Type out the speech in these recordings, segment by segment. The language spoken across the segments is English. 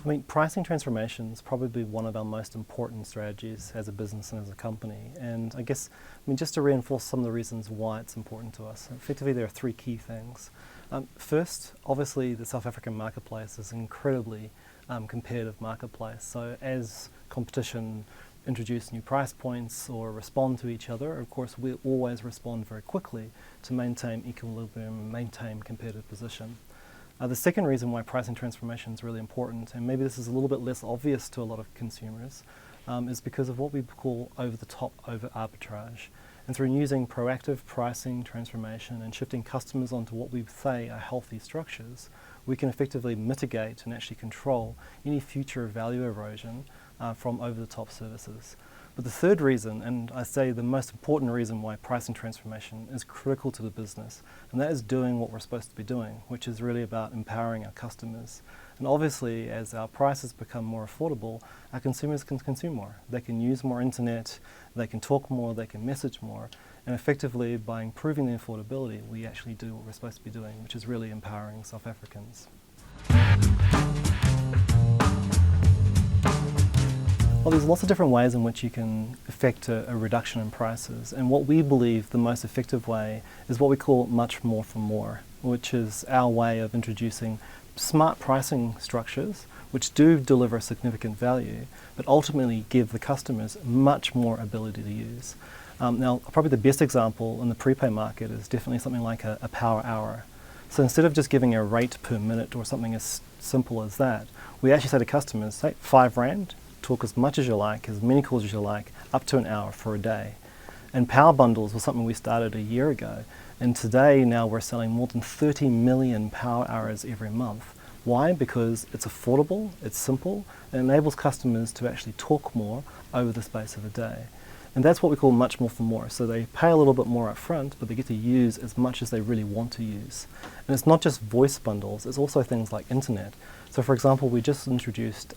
I mean, pricing transformation is probably one of our most important strategies as a business and as a company. And I guess, just to reinforce some of the reasons why it's important to us, effectively there are three key things. First, obviously the South African marketplace is an incredibly competitive marketplace. So as competition introduce new price points or respond to each other, of course we always respond very quickly to maintain equilibrium and maintain competitive position. The second reason why pricing transformation is really important, and maybe this is a little bit less obvious to a lot of consumers, is because of what we call over-the-top arbitrage. And through using proactive pricing transformation and shifting customers onto what we say are healthy structures, we can effectively mitigate and actually control any future value erosion from over-the-top services. But the third reason, and I say the most important reason why pricing transformation is critical to the business, and that is doing what we're supposed to be doing, which is really about empowering our customers. And obviously, as our prices become more affordable, our consumers can consume more. They can use more internet, they can talk more, they can message more, and effectively by improving the affordability, we actually do what we're supposed to be doing, which is really empowering South Africans. Well, there's lots of different ways in which you can effect a reduction in prices, and what we believe the most effective way is what we call much more for more, which is our way of introducing smart pricing structures which do deliver significant value, but ultimately give the customers much more ability to use. Now, probably the best example in the prepay market is definitely something like a power hour. So instead of just giving a rate per minute or something as simple as that, we actually say to customers, say R5, talk as much as you like, as many calls as you like, up to an hour for a day. And power bundles was something we started a year ago. And today now we're selling more than 30 million power hours every month. Why? Because it's affordable, it's simple, and enables customers to actually talk more over the space of a day. And that's what we call much more for more. So they pay a little bit more up front, but they get to use as much as they really want to use. And it's not just voice bundles, it's also things like internet. So for example, we just introduced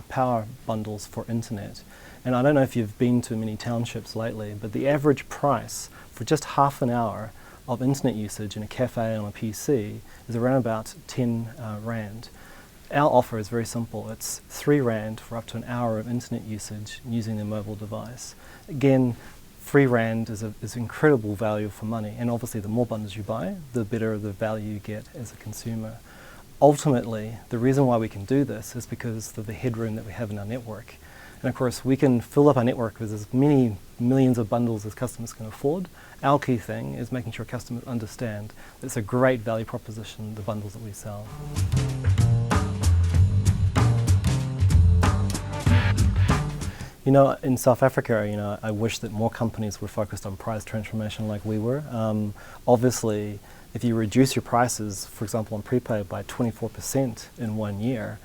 power bundles for internet. And I don't know if you've been to many townships lately, but the average price for just half an hour of internet usage in a cafe on a PC is around about 10 Rand. Our offer is very simple. It's 3 Rand for up to an hour of internet usage using a mobile device. Again, 3 Rand is incredible value for money, and obviously the more bundles you buy, the better the value you get as a consumer. Ultimately, the reason why we can do this is because of the headroom that we have in our network. And of course, we can fill up our network with as many millions of bundles as customers can afford. Our key thing is making sure customers understand that it's a great value proposition, the bundles that we sell. You know, in South Africa, I wish that more companies were focused on price transformation like we were. Obviously, if you reduce your prices, for example, on prepaid by 24% in 1 year,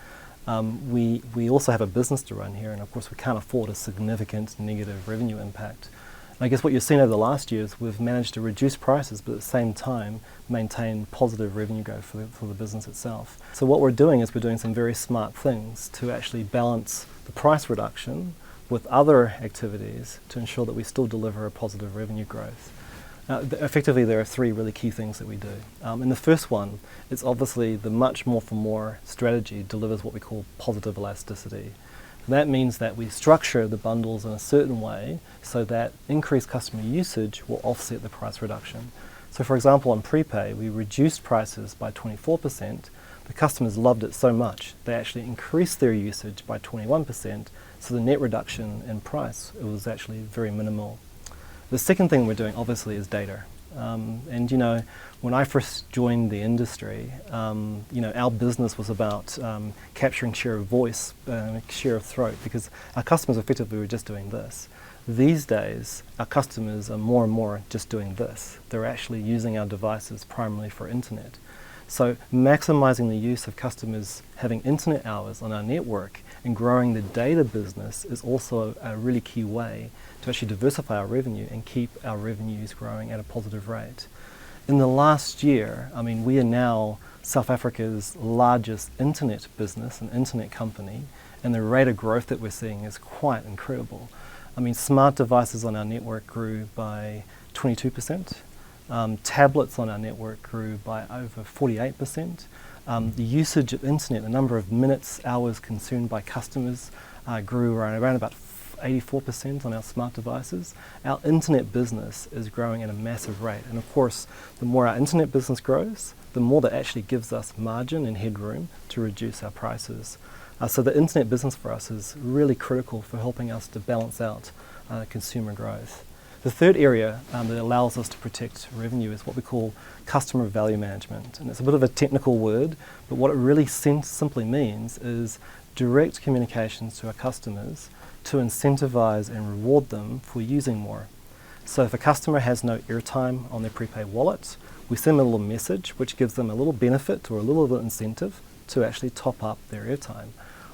we also have a business to run here, and of course we can't afford a significant negative revenue impact. And I guess what you've seen over the last years, we've managed to reduce prices, but at the same time maintain positive revenue growth for the business itself. So what we're doing is we're doing some very smart things to actually balance the price reduction with other activities to ensure that we still deliver a positive revenue growth. Effectively, there are 3 really key things that we do. And the first one is obviously the much more for more strategy delivers what we call positive elasticity. And that means that we structure the bundles in a certain way so that increased customer usage will offset the price reduction. So for example, on prepay, we reduced prices by 24%. The customers loved it so much, they actually increased their usage by 21%, so the net reduction in price, it was actually very minimal. The second thing we're doing, obviously, is data. And when I first joined the industry, our business was about capturing share of voice, share of throat, because our customers effectively were just doing this. These days, our customers are more and more just doing this. They're actually using our devices primarily for internet. So maximizing the use of customers having internet hours on our network and growing the data business is also a really key way to actually diversify our revenue and keep our revenues growing at a positive rate. In the last year, we are now South Africa's largest internet business, an internet company, and the rate of growth that we're seeing is quite incredible. Smart devices on our network grew by 22%. Tablets on our network grew by over 48%. The usage of internet, the number of minutes, hours consumed by customers grew around about 84% on our smart devices. Our internet business is growing at a massive rate. And of course, the more our internet business grows, the more that actually gives us margin and headroom to reduce our prices. So the internet business for us is really critical for helping us to balance out consumer growth. The third area that allows us to protect revenue is what we call customer value management. And it's a bit of a technical word, but what it really simply means is direct communications to our customers to incentivize and reward them for using more. So if a customer has no airtime on their prepaid wallet, we send them a little message which gives them a little benefit or a little bit of incentive to actually top up their airtime.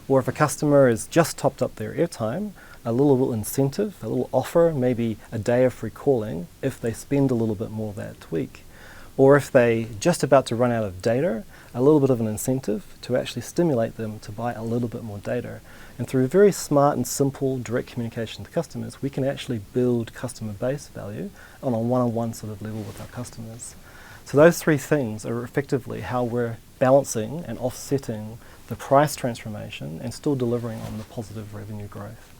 Or if a customer has just topped up their airtime, a little incentive, a little offer, maybe a day of free calling if they spend a little bit more that week. Or if they just about to run out of data, a little bit of an incentive to actually stimulate them to buy a little bit more data. And through very smart and simple direct communication to customers, we can actually build customer base value on a one-on-one sort of level with our customers. So those three things are effectively how we're balancing and offsetting the price transformation and still delivering on the positive revenue growth.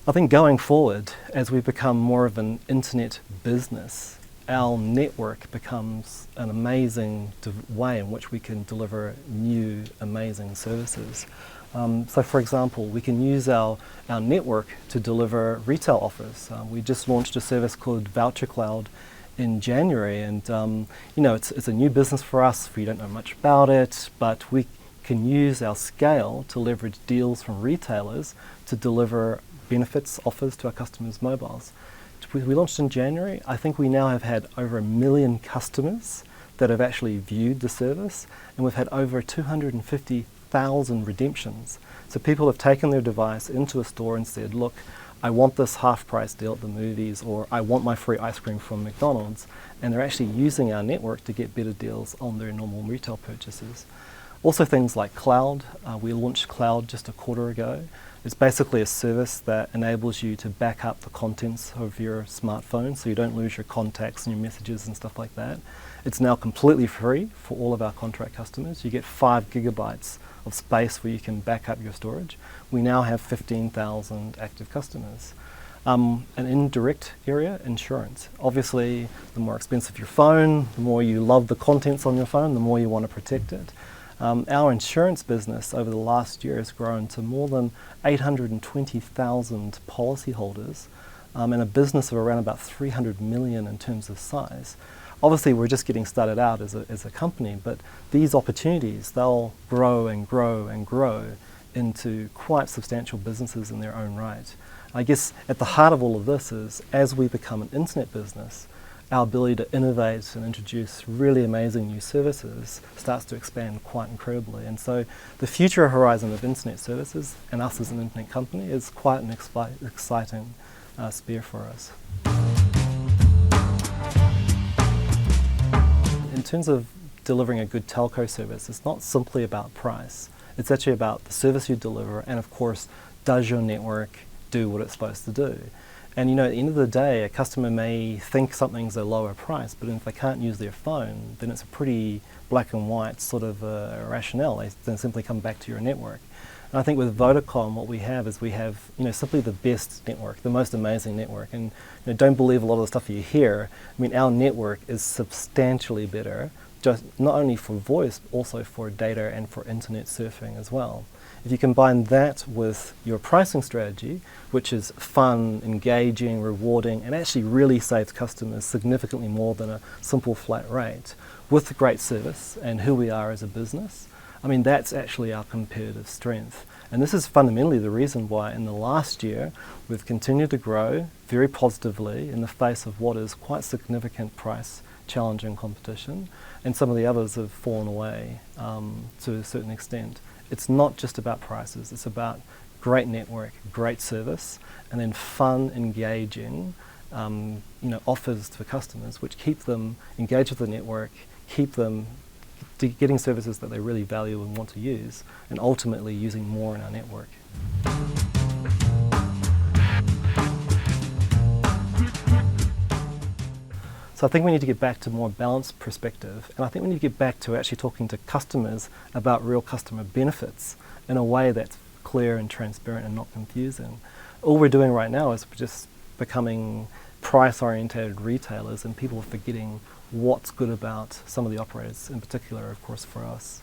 I think going forward, as we become more of an internet business, our network becomes an amazing way in which we can deliver new, amazing services. So for example, we can use our network to deliver retail offers. We just launched a service called Voucher Cloud in January, and it's a new business for us. We don't know much about it, but we can use our scale to leverage deals from retailers to deliver benefits, offers to our customers' mobiles. We launched in January. I think we now have had over 1 million customers that have actually viewed the service, and we've had over 250,000 redemptions. So people have taken their device into a store and said, look, I want this half-price deal at the movies, or I want my free ice cream from McDonald's, and they're actually using our network to get better deals on their normal retail purchases. Also things like cloud. We launched cloud just a quarter ago. It's basically a service that enables you to back up the contents of your smartphone so you don't lose your contacts and your messages and stuff like that. It's now completely free for all of our contract customers. You get 5 gigabytes of space where you can back up your storage. We now have 15,000 active customers. An indirect area, insurance. Obviously, the more expensive your phone, the more you love the contents on your phone, the more you want to protect it. Our insurance business over the last year has grown to more than 820,000 policyholders and a business of around about 300 million in terms of size. Obviously, we're just getting started out as a company, but these opportunities, they'll grow and grow and grow into quite substantial businesses in their own right. I guess at the heart of all of this is, as we become an internet business, our ability to innovate and introduce really amazing new services starts to expand quite incredibly. And so the future horizon of internet services and us as an internet company is quite an exciting sphere for us. In terms of delivering a good telco service, it's not simply about price. It's actually about the service you deliver, and of course, does your network do what it's supposed to do? And at the end of the day, a customer may think something's a lower price, but if they can't use their phone, then it's a pretty black and white sort of rationale. They then simply come back to your network. And I think with Vodacom, what we have is simply the best network, the most amazing network. And don't believe a lot of the stuff you hear. I mean, our network is substantially better, just not only for voice, but also for data and for internet surfing as well. If you combine that with your pricing strategy, which is fun, engaging, rewarding, and actually really saves customers significantly more than a simple flat rate, with great service and who we are as a business, I mean, that's actually our competitive strength. And this is fundamentally the reason why in the last year we've continued to grow very positively in the face of what is quite significant price challenge and competition, and some of the others have fallen away to a certain extent. It's not just about prices, it's about great network, great service, and then fun, engaging offers to customers which keep them engaged with the network, keep them getting services that they really value and want to use, and ultimately using more in our network. So I think we need to get back to a more balanced perspective, and I think we need to get back to actually talking to customers about real customer benefits in a way that's clear and transparent and not confusing. All we're doing right now is just becoming price-oriented retailers, and people are forgetting what's good about some of the operators, in particular, of course, for us.